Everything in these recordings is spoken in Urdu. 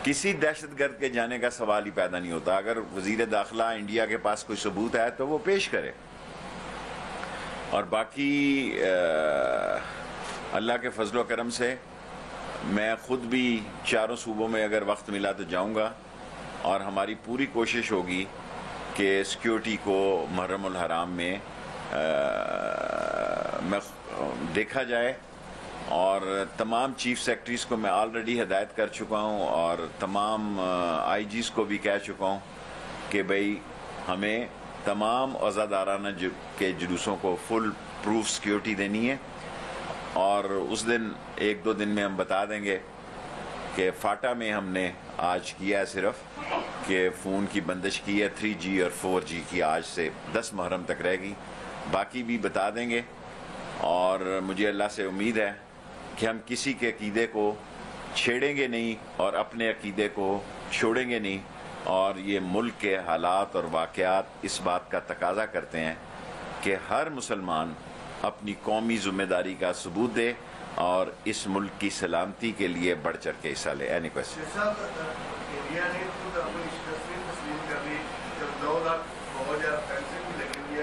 کسی دہشت گرد کے جانے کا سوال ہی پیدا نہیں ہوتا. اگر وزیر داخلہ انڈیا کے پاس کوئی ثبوت ہے تو وہ پیش کرے. اور باقی اللہ کے فضل و کرم سے میں خود بھی چاروں صوبوں میں اگر وقت ملا تو جاؤں گا, اور ہماری پوری کوشش ہوگی کہ سیکیورٹی کو محرم الحرام میں دیکھا جائے. اور تمام چیف سیکرٹریز کو میں آلریڈی ہدایت کر چکا ہوں, اور تمام آئی جیز کو بھی کہہ چکا ہوں کہ بھئی ہمیں تمام عزادارانہ کے جلوسوں کو فل پروف سیکیورٹی دینی ہے. اور اس دن 1-2 دن میں ہم بتا دیں گے کہ فاٹا میں ہم نے آج کیا ہے صرف کہ فون کی بندش کی ہے 3G اور 4G کی, آج سے 10 محرم تک رہے گی. باقی بھی بتا دیں گے. اور مجھے اللہ سے امید ہے کہ ہم کسی کے عقیدے کو چھیڑیں گے نہیں اور اپنے عقیدے کو چھوڑیں گے نہیں. اور یہ ملک کے حالات اور واقعات اس بات کا تقاضا کرتے ہیں کہ ہر مسلمان اپنی قومی ذمہ داری کا ثبوت دے اور اس ملک کی سلامتی کے لیے بڑھ چڑھ کے حصہ لے. Any question?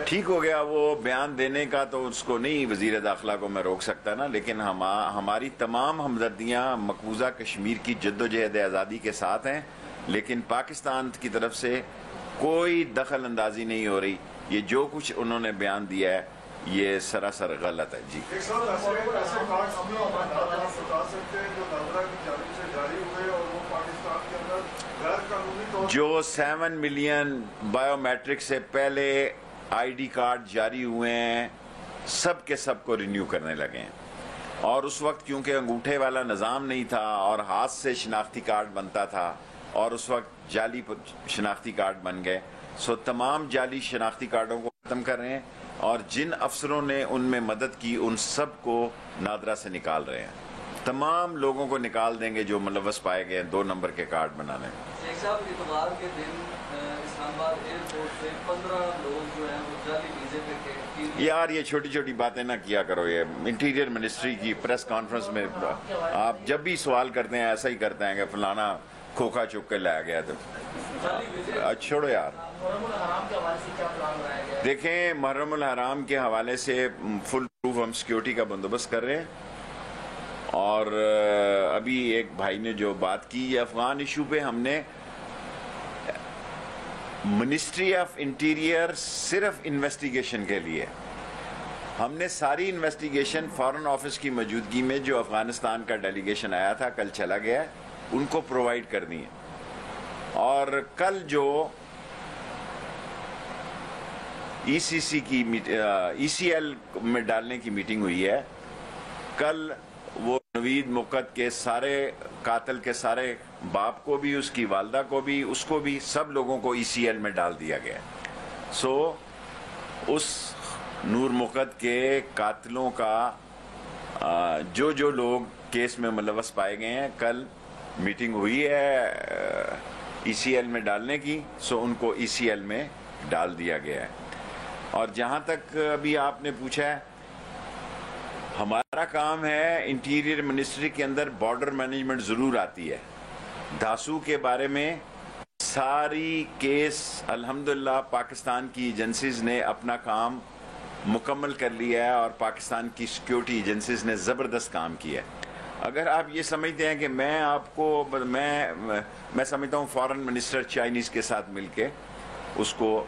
ٹھیک ہو گیا, وہ بیان دینے کا تو اس کو نہیں وزیر داخلہ کو میں روک سکتا نا, لیکن ہماری تمام ہمدردیاں مقبوضہ کشمیر کی جد و جہد آزادی کے ساتھ ہیں, لیکن پاکستان کی طرف سے کوئی دخل اندازی نہیں ہو رہی. یہ جو کچھ انہوں نے بیان دیا ہے یہ سراسر غلط ہے. جی جو 7 ملین بایو میٹرک سے پہلے آئی ڈی کارڈ جاری ہوئے ہیں سب کے سب کو رینیو کرنے لگے ہیں. اور اس وقت کیونکہ انگوٹھے والا نظام نہیں تھا اور ہاتھ سے شناختی کارڈ بنتا تھا, اور اس وقت جعلی شناختی کارڈ بن گئے, سو تمام جعلی شناختی کارڈوں کو ختم کر رہے ہیں. اور جن افسروں نے ان میں مدد کی ان سب کو نادرا سے نکال رہے ہیں. تمام لوگوں کو نکال دیں گے جو ملوث پائے گئے 2 نمبر کے کارڈ بنانے میں. شیخ صاحب, اتوار کے دن اسلام آباد ایئرپورٹ سے 15 لوگ جو ہیں وہ جعلی ویزے پہ تھے. یار یہ چھوٹی چھوٹی باتیں نہ کیا کرو. یہ انٹیریئر منسٹری کی پریس کانفرنس میں آپ جب بھی سوال کرتے ہیں ایسا ہی کرتے ہیں کہ فلانا کھوکھا چک کے لایا گیا. تو چھوڑو یار. دیکھیں, محرم الحرام کے حوالے سے فل پروف ہم سیکیورٹی کا بندوبست کر رہے ہیں. اور ابھی ایک بھائی نے جو بات کی افغان ایشو پہ, ہم نے منسٹری آف انٹیریئر صرف انویسٹیگیشن کے لیے ہم نے ساری انویسٹیگیشن فارن آفس کی موجودگی میں جو افغانستان کا ڈیلیگیشن آیا تھا کل چلا گیا ہے ان کو پرووائڈ کر دی ہے. اور کل جو ای سی ایل میں ڈالنے کی میٹنگ ہوئی ہے, کل وہ نوید مقد کے سارے قاتل کے سارے باپ کو بھی, اس کی والدہ کو بھی, اس کو بھی, سب لوگوں کو ای سی ایل میں ڈال دیا گیا. سو اس نور مقد کے قاتلوں کا جو لوگ کیس میں ملوث پائے گئے ہیں, کل میٹنگ ہوئی ہے ای سی ایل میں ڈالنے کی, سو ان کو ای سی ایل میں ڈال دیا گیا ہے. اور جہاں تک ابھی آپ نے پوچھا ہے, ہمارا کام ہے انٹیریئر منسٹری کے اندر بارڈر مینجمنٹ ضرور آتی ہے. دھاسو کے بارے میں ساری کیس الحمدللہ پاکستان کی ایجنسیز نے اپنا کام مکمل کر لیا ہے, اور پاکستان کی سیکیورٹی ایجنسیز نے زبردست کام کیا ہے. اگر آپ یہ سمجھتے ہیں کہ میں آپ کو میں سمجھتا ہوں فارن منسٹر چائنیز کے ساتھ مل کے اس کو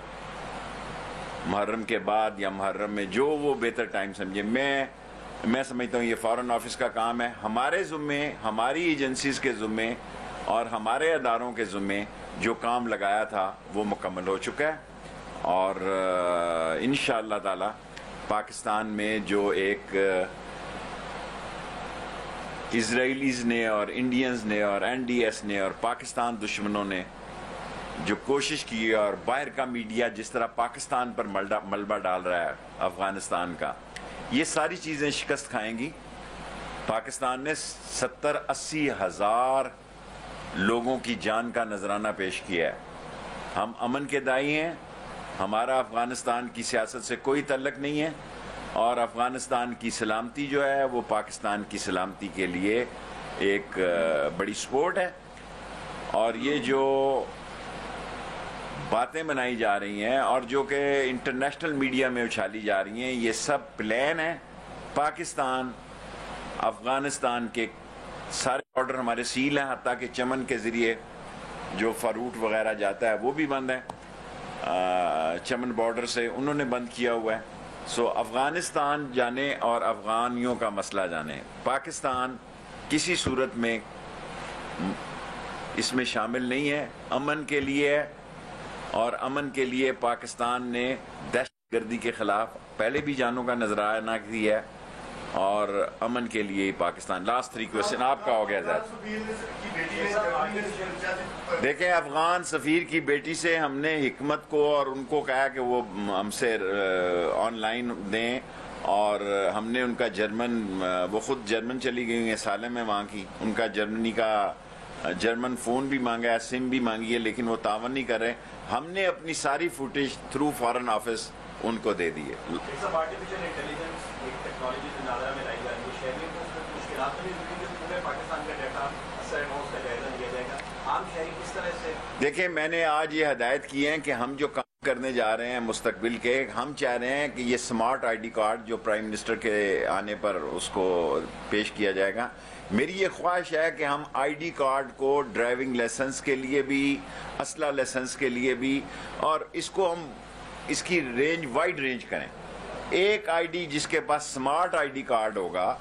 محرم کے بعد یا محرم میں جو وہ بہتر ٹائم سمجھے, میں سمجھتا ہوں یہ فارن آفس کا کام ہے. ہمارے ذمے, ہماری ایجنسیز کے ذمے اور ہمارے اداروں کے ذمے جو کام لگایا تھا وہ مکمل ہو چکا ہے. اور انشاءاللہ تعالی پاکستان میں جو ایک اسرائیلیز نے اور انڈینز نے اور این ڈی ایس نے اور پاکستان دشمنوں نے جو کوشش کی, اور باہر کا میڈیا جس طرح پاکستان پر ملبہ ڈال رہا ہے افغانستان کا, یہ ساری چیزیں شکست کھائیں گی. پاکستان نے 70-80 ہزار لوگوں کی جان کا نذرانہ پیش کیا ہے. ہم امن کے دائی ہیں, ہمارا افغانستان کی سیاست سے کوئی تعلق نہیں ہے, اور افغانستان کی سلامتی جو ہے وہ پاکستان کی سلامتی کے لیے ایک بڑی سپورٹ ہے. اور یہ جو باتیں بنائی جا رہی ہیں اور جو کہ انٹرنیشنل میڈیا میں اچھالی جا رہی ہیں، یہ سب پلان ہے. پاکستان افغانستان کے سارے آرڈر ہمارے سیل ہیں، حتیٰ کہ چمن کے ذریعے جو فروٹ وغیرہ جاتا ہے وہ بھی بند ہے. چمن بارڈر سے انہوں نے بند کیا ہوا ہے. سو افغانستان جانے اور افغانیوں کا مسئلہ جانے. پاکستان کسی صورت میں اس میں شامل نہیں ہے. امن کے لیے اور امن کے لیے پاکستان نے دہشت گردی کے خلاف پہلے بھی جانوں کا نذرانہ کیا ہے، اور امن کے لیے پاکستان. لاسٹ 3 کویسچن آپ کا ہو گیا زیادہ. دیکھیں، افغان سفیر کی بیٹی سے ہم نے حکمت کو اور ان کو کہا کہ وہ ہم سے آن لائن دیں، اور ہم نے ان کا جرمن، وہ خود جرمن چلی گئی ہیں سالم ہے وہاں کی، ان کا جرمنی کا جرمن فون بھی مانگا ہے، سم بھی مانگی ہے، لیکن وہ تعاون نہیں کر رہے. ہم نے اپنی ساری footage through foreign office in کو دے دی ہے. آرٹیفیشل انٹیلیجنس ایک ٹیکنالوجی سے نظر میں لائی جا رہی ہے، شہریوں کو اس میں مشکلات بھی ہوئی کہ پورے پاکستان کا ڈیٹا اثر ہے اس کا جائزہ لیا جائے گا. عام شہری کس طرح سے؟ دیکھیں، میں نے آج یہ ہدایت کی ہے کہ ہم جو کام کرنے جا رہے ہیں مستقبل کے، ہم چاہ رہے ہیں کہ یہ سمارٹ آئی ڈی کارڈ جو پرائم منسٹر کے آنے پر اس کو پیش کیا جائے گا. میری یہ خواہش ہے کہ ہم آئی ڈی کارڈ کو ڈرائیونگ لائسنس کے لیے بھی، اسلحہ لائسنس کے لیے بھی، اور اس کو ہم اس کی رینج وائڈ رینج کریں. ایک آئی ڈی جس کے پاس سمارٹ آئی ڈی کارڈ ہوگا،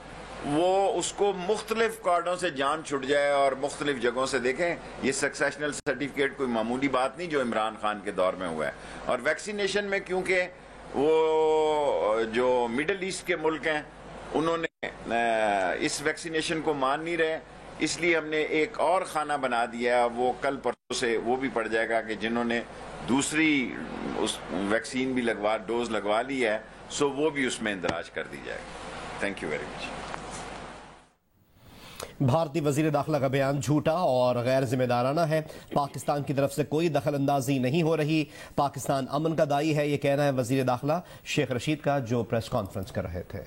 وہ اس کو مختلف کارڈوں سے جان چھٹ جائے اور مختلف جگہوں سے. دیکھیں، یہ سکسیشنل سرٹیفکیٹ کوئی معمولی بات نہیں جو عمران خان کے دور میں ہوا ہے. اور ویکسینیشن میں کیونکہ وہ جو مڈل ایسٹ کے ملک ہیں انہوں نے اس ویکسینیشن کو مان نہیں رہے، اس لیے ہم نے ایک اور خانہ بنا دیا. وہ کل پرسوں سے وہ بھی پڑ جائے گا کہ جنہوں نے دوسری اس ویکسین بھی ڈوز لگوا لی ہے، سو وہ بھی اس میں اندراج کر دی جائے گا. Thank you very much. بھارتی وزیر داخلہ کا بیان جھوٹا اور غیر ذمہ دارانہ ہے. پاکستان کی طرف سے کوئی دخل اندازی نہیں ہو رہی. پاکستان امن کا داعی ہے، یہ کہنا ہے وزیر داخلہ شیخ رشید کا، جو پریس کانفرنس کر رہے تھے.